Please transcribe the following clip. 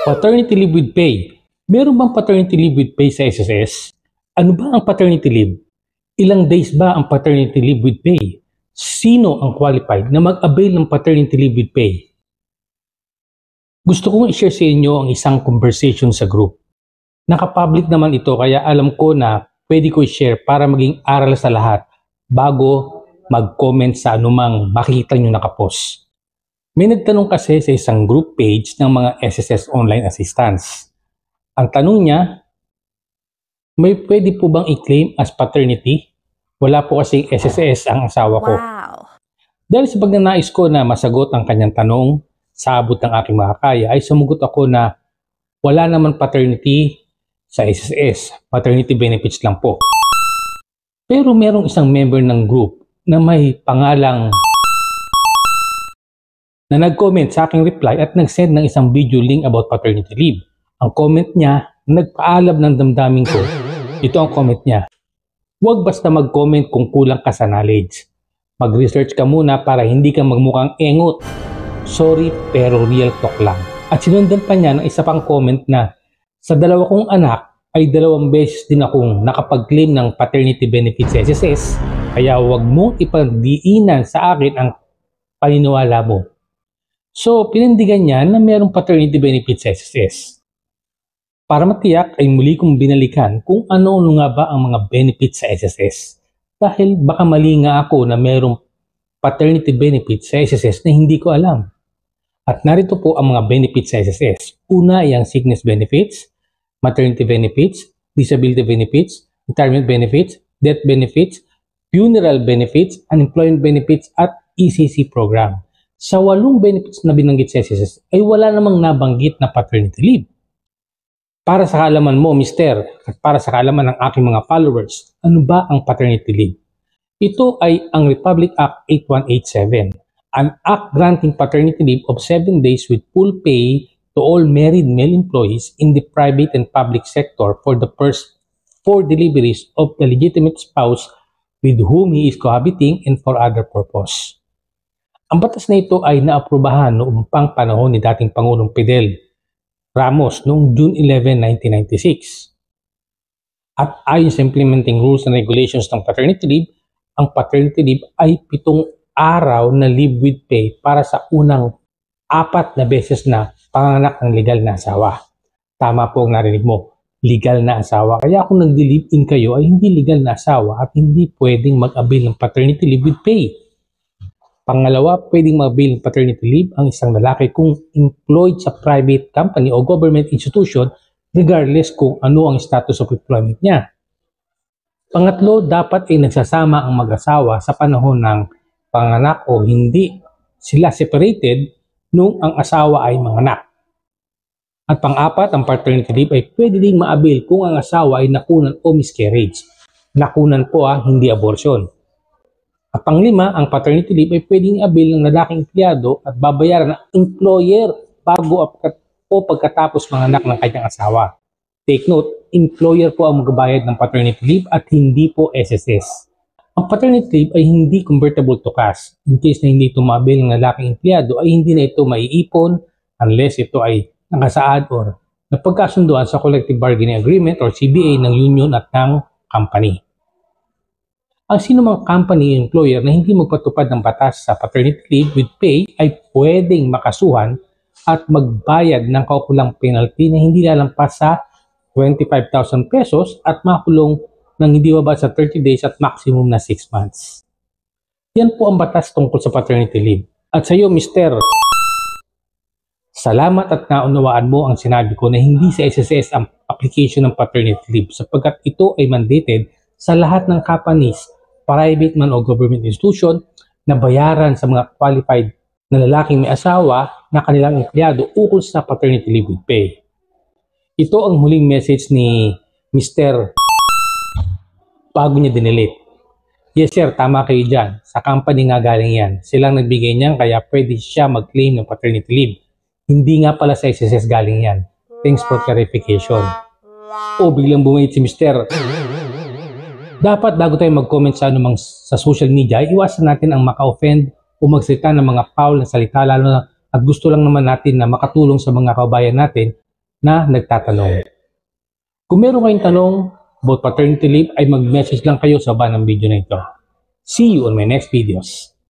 Paternity leave with pay. Meron bang paternity leave with pay sa SSS? Ano ba ang paternity leave? Ilang days ba ang paternity leave with pay? Sino ang qualified na mag-avail ng paternity leave with pay? Gusto kong i-share sa inyo ang isang conversation sa group. Naka-public naman ito kaya alam ko na pwede ko i-share para maging aral sa lahat bago mag-comment sa anumang makikita nyo nakapost. May nagtanong kasi sa isang group page ng mga SSS online assistants. Ang tanong niya, may pwede po bang i-claim as paternity? Wala po kasi SSS ang asawa ko. Wow. Dahil sa pagnanais ko na masagot ang kanyang tanong sa abot ng aking makakaya, ay sumugot ako na wala naman paternity sa SSS. Paternity benefits lang po. Pero merong isang member ng group na may pangalang na nag-comment sa aking reply at nag-send ng isang video link about paternity leave. Ang comment niya, nagpaalab ng damdamin ko. Ito ang comment niya. Huwag basta mag-comment kung kulang ka sa knowledge. Mag-research ka muna para hindi ka magmukhang engot. Sorry pero real talk lang. At sinundan pa niya ng isa pang comment na sa dalawa kong anak ay 2 beses din akong nakapag-claim ng paternity benefits sa SSS. Kaya huwag mong ipagdiinan sa akin ang paniniwala mo. So, pinindigan niya na mayroong paternity benefits sa SSS. Para matiyak ay muli kong binalikan kung ano-ano nga ba ang mga benefits sa SSS. Dahil baka mali nga ako na mayroong paternity benefits sa SSS na hindi ko alam. At narito po ang mga benefits sa SSS. Una ay ang sickness benefits, maternity benefits, disability benefits, retirement benefits, death benefits, funeral benefits, unemployment benefits, at ECC program. Sa 8 benefits na binanggit sa SSS ay wala namang nabanggit na paternity leave. Para sa kaalaman mo, Mister, at para sa kaalaman ng aking mga followers, ano ba ang paternity leave? Ito ay ang Republic Act 8187, an act granting paternity leave of 7 days with full pay to all married male employees in the private and public sector for the first 4 deliveries of the legitimate spouse with whom he is cohabiting and for other purpose. Ang batas na ito ay naaprubahan noong pang panahon ni dating Pangulong Fidel Ramos noong June 11, 1996. At ayon sa implementing rules and regulations ng paternity leave, ang paternity leave ay 7 araw na leave with pay para sa unang 4 na beses na panganak ng legal na asawa. Tama po ang narinig mo, legal na asawa. Kaya kung nag-live-in kayo ay hindi legal na asawa at hindi pwedeng mag-avail ng paternity leave with pay. Pangalawa, pwedeng mag-avail ng paternity leave ang isang lalaki kung employed sa private company o government institution regardless kung ano ang status of employment niya. Pangatlo, dapat ay nagsasama ang mag-asawa sa panahon ng panganak o hindi sila separated nung ang asawa ay manganak. At pang-apat, ang paternity leave ay pwede ding ma-avail kung ang asawa ay nakunan o miscarriage. Nakunan po hindi abortion. At pang-5, ang paternity leave ay pwedeng i-avail ng lalaking empleyado at babayaran ng employer bago o pagkatapos manganak ng kanyang asawa. Take note, employer po ang magbabayad ng paternity leave at hindi po SSS. Ang paternity leave ay hindi convertible to cash. In case na hindi ito ma-avail ng lalaking empleyado ay hindi na ito maiipon unless ito ay nakasaad or napagkasunduan sa collective bargaining agreement or CBA ng union at ng company. Ang sinumang company employer na hindi magpatupad ng batas sa paternity leave with pay ay pwedeng makasuhan at magbayad ng kaukulang penalty na hindi lalampas sa 25,000 pesos at makulong ng hindi bababa sa 30 days at maximum na 6 months. Yan po ang batas tungkol sa paternity leave. At sa iyo, Mister, salamat at naunawaan mo ang sinabi ko na hindi sa SSS ang application ng paternity leave sapagkat ito ay mandated sa lahat ng companies, private man o government institution na bayaran sa mga qualified na lalaking may asawa na kanilang empleyado ukol sa paternity leave with pay. Ito ang huling message ni Mr. bago niya dinelete. Yes sir, tama kayo dyan. Sa company nga galing yan. Silang nagbigay niyan kaya pwede siya mag-claim ng paternity leave. Hindi nga pala sa SSS galing yan. Thanks for clarification. O biglang bumait si Mr. Dapat bago tayo mag-comment sa anumang sa social media, iwasan natin ang maka-offend o magsalita ng mga foul na salita lalo na at gusto lang naman natin na makatulong sa mga kabayan natin na nagtatanong. Kung meron kayong tanong about paternity leave ay mag-message lang kayo sa baba ng video na ito. See you on my next videos.